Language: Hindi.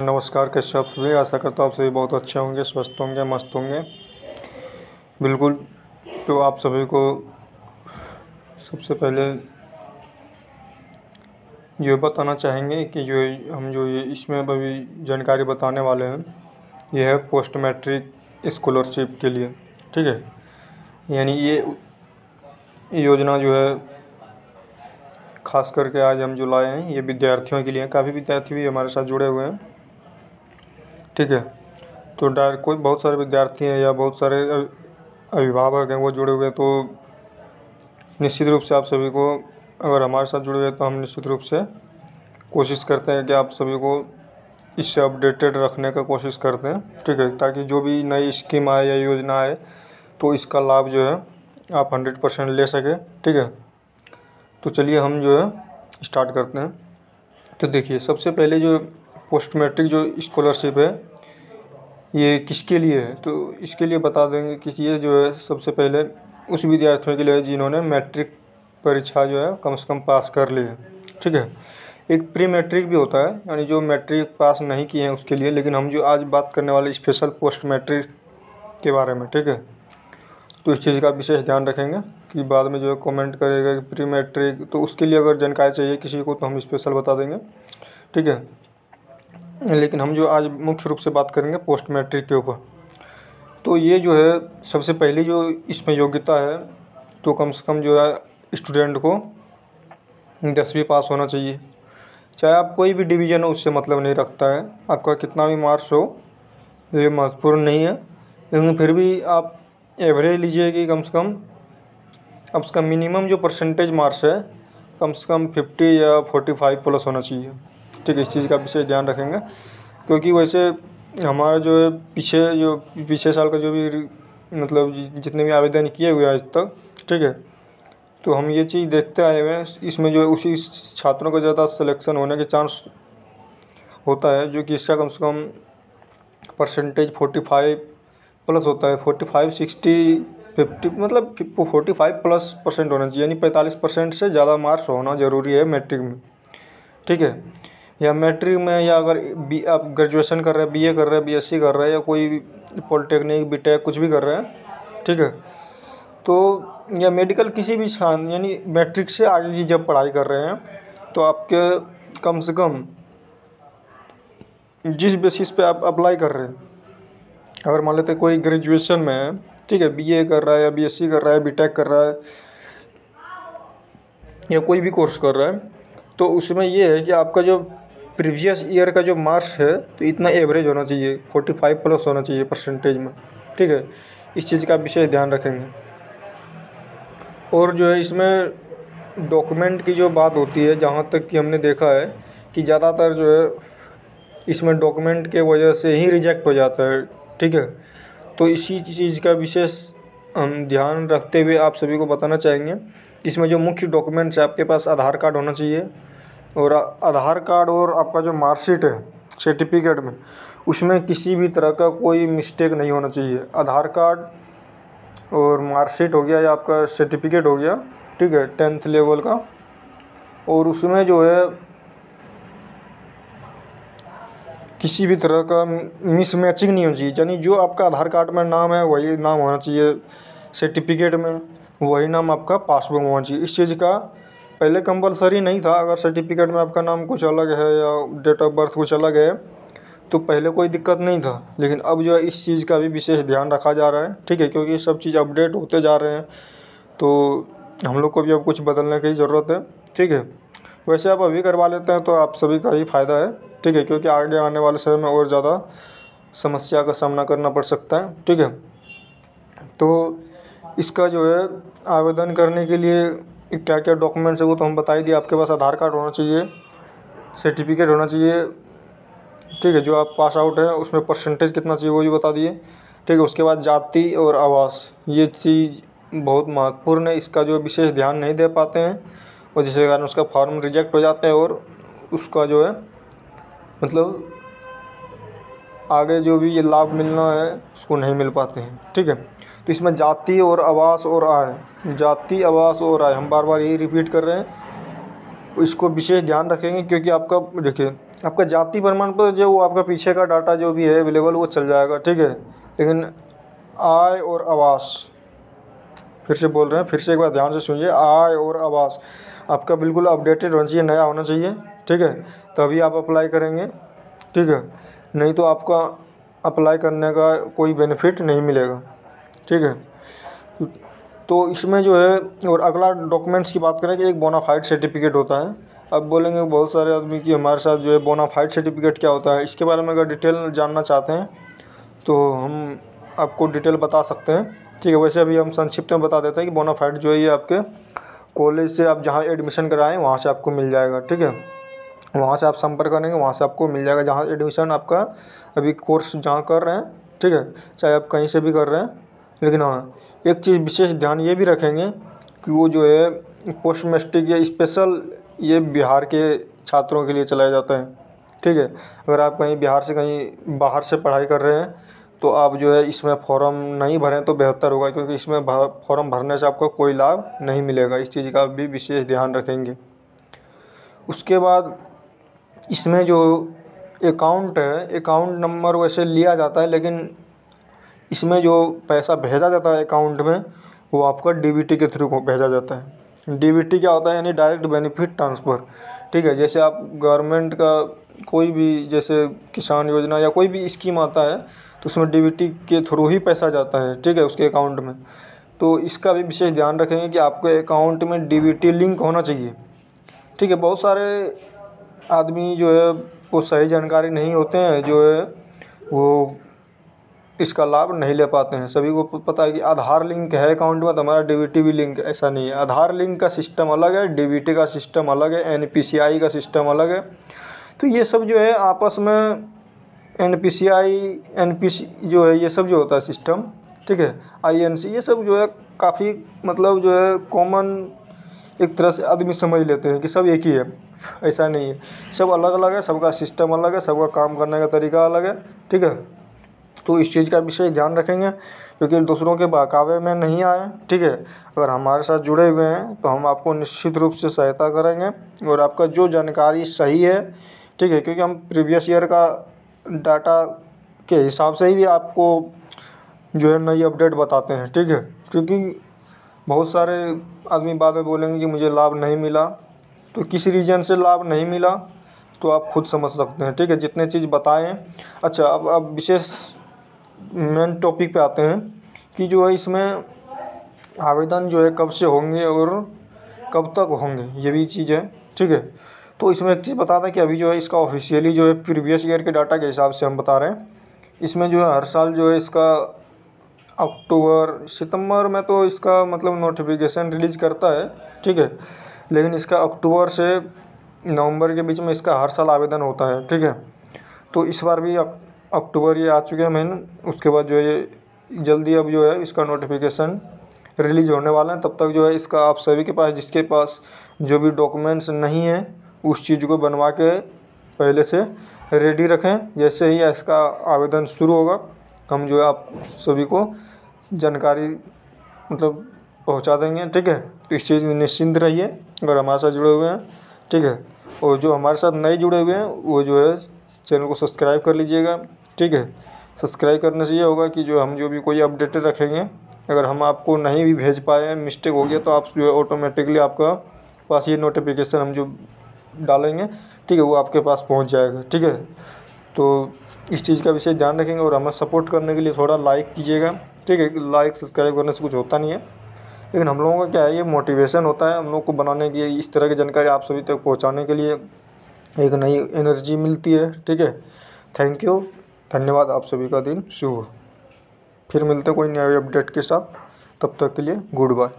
नमस्कार, कैसे आप सभी। आशा करता हूँ आप सभी बहुत अच्छे होंगे, स्वस्थ होंगे, मस्त होंगे। बिल्कुल। तो आप सभी को सबसे पहले ये बताना चाहेंगे कि जो ये इसमें अभी जानकारी बताने वाले हैं, ये है पोस्ट मैट्रिक स्कॉलरशिप के लिए। ठीक है, यानी ये योजना जो है ख़ास करके आज हम जो लाए हैं ये विद्यार्थियों के लिए। काफ़ी विद्यार्थी भी हमारे साथ जुड़े हुए हैं। ठीक है, तो कोई बहुत सारे विद्यार्थी हैं या बहुत सारे अभिभावक हैं वो जुड़े हुए हैं। तो निश्चित रूप से आप सभी को, अगर हमारे साथ जुड़े हुए हैं तो हम निश्चित रूप से कोशिश करते हैं कि आप सभी को इससे अपडेटेड रखने का कोशिश करते हैं। ठीक है, ताकि जो भी नई स्कीम आए या योजना आए तो इसका लाभ जो है आप 100% ले सकें। ठीक है, तो चलिए हम जो है स्टार्ट करते हैं। तो देखिए, सबसे पहले जो पोस्ट मैट्रिक जो स्कॉलरशिप है ये किसके लिए है, तो इसके लिए बता देंगे कि ये जो है सबसे पहले उस विद्यार्थियों के लिए जिन्होंने मैट्रिक परीक्षा जो है कम से कम पास कर ली है। ठीक है, एक प्री मैट्रिक भी होता है, यानी जो मैट्रिक पास नहीं किए हैं उसके लिए। लेकिन हम जो आज बात करने वाले स्पेशल पोस्ट मैट्रिक के बारे में। ठीक है, तो इस चीज़ का विशेष ध्यान रखेंगे कि बाद में जो है कमेंट करेगा कि प्री मैट्रिक, तो उसके लिए अगर जानकारी चाहिए किसी को तो हम स्पेशल बता देंगे। ठीक है, लेकिन हम जो आज मुख्य रूप से बात करेंगे पोस्ट मैट्रिक के ऊपर। तो ये जो है सबसे पहली जो इसमें योग्यता है, तो कम से कम जो है स्टूडेंट को 10वीं पास होना चाहिए। चाहे आप कोई भी डिवीज़न हो उससे मतलब नहीं रखता है, आपका कितना भी मार्क्स हो ये महत्वपूर्ण नहीं है। लेकिन फिर भी आप एवरेज लीजिए कि कम से कम अब उसका मिनिमम जो परसेंटेज मार्क्स है कम से कम 50 या 45 प्लस होना चाहिए। ठीक है, इस चीज़ का विशेष ध्यान रखेंगे, क्योंकि वैसे हमारा जो है पिछले साल का जो भी मतलब जितने भी आवेदन किए हुए हैं आज तक, ठीक है, तो हम ये चीज़ देखते आए हुए हैं इसमें जो है उसी छात्रों का ज़्यादा सिलेक्शन होने के चांस होता है, जो कि इसका कम से कम परसेंटेज 45 प्लस होता है। 45, 60, 50 मतलब 45 प्लस परसेंट होना चाहिए, यानी 45% से ज़्यादा मार्क्स होना ज़रूरी है मैट्रिक में। ठीक है, या मैट्रिक में, या अगर आप ग्रेजुएशन कर रहे हैं, बीए कर रहे हैं, बीएससी कर रहे हैं, या कोई पॉलिटेक्निक बीटेक कुछ भी कर रहे हैं। ठीक है, तो या मेडिकल किसी भी स्थान, यानी मैट्रिक से आगे की जब पढ़ाई कर रहे हैं तो आपके कम से कम जिस बेसिस पे आप अप्लाई कर रहे हैं, अगर मान लेते कोई ग्रेजुएशन में है, ठीक है, बीए कर रहा है या बीएससी कर रहा है, बीटेक कर रहा है या कोई भी कोर्स कर रहा है, तो उसमें ये है कि आपका जो प्रीवियस ईयर का जो मार्क्स है तो इतना एवरेज होना चाहिए, 45 प्लस होना चाहिए परसेंटेज में। ठीक है, इस चीज़ का विशेष ध्यान रखेंगे। और जो है इसमें डॉक्यूमेंट की जो बात होती है, जहाँ तक कि हमने देखा है कि ज़्यादातर जो है इसमें डॉक्यूमेंट के वजह से ही रिजेक्ट हो जाता है। ठीक है, तो इसी चीज़ का विशेष हम ध्यान रखते हुए आप सभी को बताना चाहेंगे। इसमें जो मुख्य डॉक्यूमेंट्स है, आपके पास आधार कार्ड होना चाहिए, और आधार कार्ड और आपका जो मार्कशीट है सर्टिफिकेट में, उसमें किसी भी तरह का कोई मिस्टेक नहीं होना चाहिए। आधार कार्ड और मार्कशीट हो गया या आपका सर्टिफिकेट हो गया, ठीक है, 10th लेवल का, और उसमें जो है किसी भी तरह का मिसमैचिंग नहीं होनी चाहिए। यानी जो आपका आधार कार्ड में नाम है वही नाम होना चाहिए, सर्टिफिकेट में वही नाम आपका पासबुक में होना चाहिए। इस चीज़ का पहले कंपलसरी नहीं था। अगर सर्टिफिकेट में आपका नाम कुछ अलग है या डेट ऑफ बर्थ कुछ अलग है तो पहले कोई दिक्कत नहीं था, लेकिन अब जो है इस चीज़ का भी विशेष ध्यान रखा जा रहा है। ठीक है, क्योंकि सब चीज़ अपडेट होते जा रहे हैं, तो हम लोग को भी अब कुछ बदलने की ज़रूरत है। ठीक है, वैसे आप अभी करवा लेते हैं तो आप सभी का ही फ़ायदा है। ठीक है, क्योंकि आगे आने वाले समय में और ज़्यादा समस्या का सामना करना पड़ सकता है। ठीक है, तो इसका जो है आवेदन करने के लिए क्या क्या डॉक्यूमेंट्स है वो तो हम बता ही दिए। आपके पास आधार कार्ड होना चाहिए, सर्टिफिकेट होना चाहिए, ठीक है, जो आप पास आउट है उसमें परसेंटेज कितना चाहिए वो भी बता दिए। ठीक है, उसके बाद जाति और आवास, ये चीज़ बहुत महत्वपूर्ण है। इसका जो विशेष ध्यान नहीं दे पाते हैं और जिसके कारण उसका फॉर्म रिजेक्ट हो जाता है और उसका जो है मतलब आगे जो भी ये लाभ मिलना है उसको नहीं मिल पाते हैं। ठीक है, तो इसमें जाति और आवास और आय, जाति, आवास और आय, हम बार बार यही रिपीट कर रहे हैं इसको विशेष ध्यान रखेंगे, क्योंकि आपका देखिए आपका जाति प्रमाण पत्र जो वो आपका पीछे का डाटा जो भी है अवेलेबल वो चल जाएगा, ठीक है। लेकिन आय और आवास, फिर से बोल रहे हैं, फिर से एक बार ध्यान से सुनिए, आय और आवास आपका बिल्कुल अपडेटेड होना चाहिए, नया होना चाहिए, ठीक है, तभी आप अप्लाई करेंगे, ठीक है। नहीं तो आपका अप्लाई करने का कोई बेनिफिट नहीं मिलेगा, ठीक है। तो इसमें जो है, और अगला डॉक्यूमेंट्स की बात करें कि एक बोनाफाइड सर्टिफिकेट होता है। अब बोलेंगे बहुत सारे आदमी कि हमारे साथ जो है बोनाफाइड सर्टिफिकेट क्या होता है, इसके बारे में अगर डिटेल जानना चाहते हैं तो हम आपको डिटेल बता सकते हैं, ठीक है। वैसे अभी हम संक्षिप्त में बता देते हैं कि बोनाफाइड जो है ये आपके कॉलेज से आप जहाँ एडमिशन कराएं वहाँ से आपको मिल जाएगा, ठीक है। वहाँ से आप संपर्क करेंगे, वहाँ से आपको मिल जाएगा, जहाँ एडमिशन आपका अभी कोर्स जहाँ कर रहे हैं, ठीक है, चाहे आप कहीं से भी कर रहे हैं। लेकिन हाँ, एक चीज़ विशेष ध्यान ये भी रखेंगे कि वो जो है पोस्ट मैट्रिक या स्पेशल ये बिहार के छात्रों के लिए चलाया जाता है, ठीक है। अगर आप कहीं बिहार से कहीं बाहर से पढ़ाई कर रहे हैं तो आप जो है इसमें फॉर्म नहीं भरें तो बेहतर होगा, क्योंकि इसमें फॉर्म भरने से आपको कोई लाभ नहीं मिलेगा। इस चीज़ का भी विशेष ध्यान रखेंगे। उसके बाद इसमें जो अकाउंट है, अकाउंट नंबर वैसे लिया जाता है, लेकिन इसमें जो पैसा भेजा जाता है अकाउंट में वो आपका डीबीटी के थ्रू भेजा जाता है। डीबीटी क्या होता है, यानी डायरेक्ट बेनिफिट ट्रांसफ़र, ठीक है। जैसे आप गवर्नमेंट का कोई भी, जैसे किसान योजना या कोई भी स्कीम आता है तो उसमें डीबीटी के थ्रू ही पैसा जाता है, ठीक है, उसके अकाउंट में। तो इसका भी विशेष ध्यान रखेंगे कि आपके अकाउंट में डीबीटी लिंक होना चाहिए, ठीक है। बहुत सारे आदमी जो है वो सही जानकारी नहीं होते हैं, जो है वो इसका लाभ नहीं ले पाते हैं। सभी को पता है कि आधार लिंक है अकाउंट में तो हमारा डीबीटी भी लिंक, ऐसा नहीं है। आधार लिंक का सिस्टम अलग है, डीबीटी का सिस्टम अलग है, एनपीसीआई का सिस्टम अलग है। तो ये सब जो है आपस में एनपीसीआई, एनपीसी जो है ये सब जो होता है सिस्टम, ठीक है, आईएनसी, ये सब जो है काफ़ी मतलब जो है कॉमन एक तरह से आदमी समझ लेते हैं कि सब एक ही है। ऐसा नहीं है, सब अलग अलग है, सबका सिस्टम अलग है, सबका काम करने का तरीका अलग है, ठीक है। तो इस चीज़ का विशेष ध्यान रखेंगे, क्योंकि दूसरों के बहकावे में नहीं आए, ठीक है। अगर हमारे साथ जुड़े हुए हैं तो हम आपको निश्चित रूप से सहायता करेंगे और आपका जो जानकारी सही है, ठीक है, क्योंकि हम प्रीवियस ईयर का डाटा के हिसाब से ही आपको जो है नई अपडेट बताते हैं, ठीक है। क्योंकि बहुत सारे आदमी बाद में बोलेंगे कि मुझे लाभ नहीं मिला, तो किस रीज़न से लाभ नहीं मिला तो आप खुद समझ सकते हैं, ठीक है, जितने चीज़ बताएं। अच्छा, अब विशेष मेन टॉपिक पे आते हैं कि जो है इसमें आवेदन जो है कब से होंगे और कब तक होंगे, ये भी चीज़ है, ठीक है। तो इसमें एक चीज़ बता दें कि अभी जो है इसका ऑफिशियली जो है प्रीवियस ईयर के डाटा के हिसाब से हम बता रहे हैं। इसमें जो है हर साल जो है इसका अक्टूबर सितंबर में तो इसका मतलब नोटिफिकेशन रिलीज़ करता है, ठीक है, लेकिन इसका अक्टूबर से नवंबर के बीच में इसका हर साल आवेदन होता है, ठीक है। तो इस बार भी अक्टूबर ये आ चुके हैं महीने, उसके बाद जो है ये जल्दी अब जो है इसका नोटिफिकेशन रिलीज़ होने वाला है। तब तक जो है इसका आप सभी के पास, जिसके पास जो भी डॉक्यूमेंट्स नहीं हैं उस चीज़ को बनवा के पहले से रेडी रखें। जैसे ही इसका आवेदन शुरू होगा हम जो है आप सभी को जानकारी मतलब पहुंचा देंगे, ठीक है। तो इस चीज़ में निश्चिंत रहिए अगर हमारे साथ जुड़े हुए हैं, ठीक है। और जो हमारे साथ नए जुड़े हुए हैं वो जो है चैनल को सब्सक्राइब कर लीजिएगा, ठीक है। सब्सक्राइब करने से ये होगा कि जो हम जो भी कोई अपडेटेड रखेंगे, अगर हम आपको नहीं भी भेज पाए, मिस्टेक हो गया, तो आप जो है ऑटोमेटिकली आपका पास ये नोटिफिकेशन हम जो डालेंगे, ठीक है, वो आपके पास पहुंच जाएगा, ठीक है। तो इस चीज़ का विशेष ध्यान रखेंगे और हमें सपोर्ट करने के लिए थोड़ा लाइक कीजिएगा, ठीक है। लाइक सब्सक्राइब करने से कुछ होता नहीं है, लेकिन हम लोगों का क्या है, ये मोटिवेशन होता है हम लोग को बनाने की, इस तरह की जानकारी आप सभी तक पहुँचाने के लिए एक नई एनर्जी मिलती है, ठीक है। थैंक यू, धन्यवाद। आप सभी का दिन शुभ हो। फिर मिलते हैं कोई नए अपडेट के साथ, तब तक के लिए गुड बाय।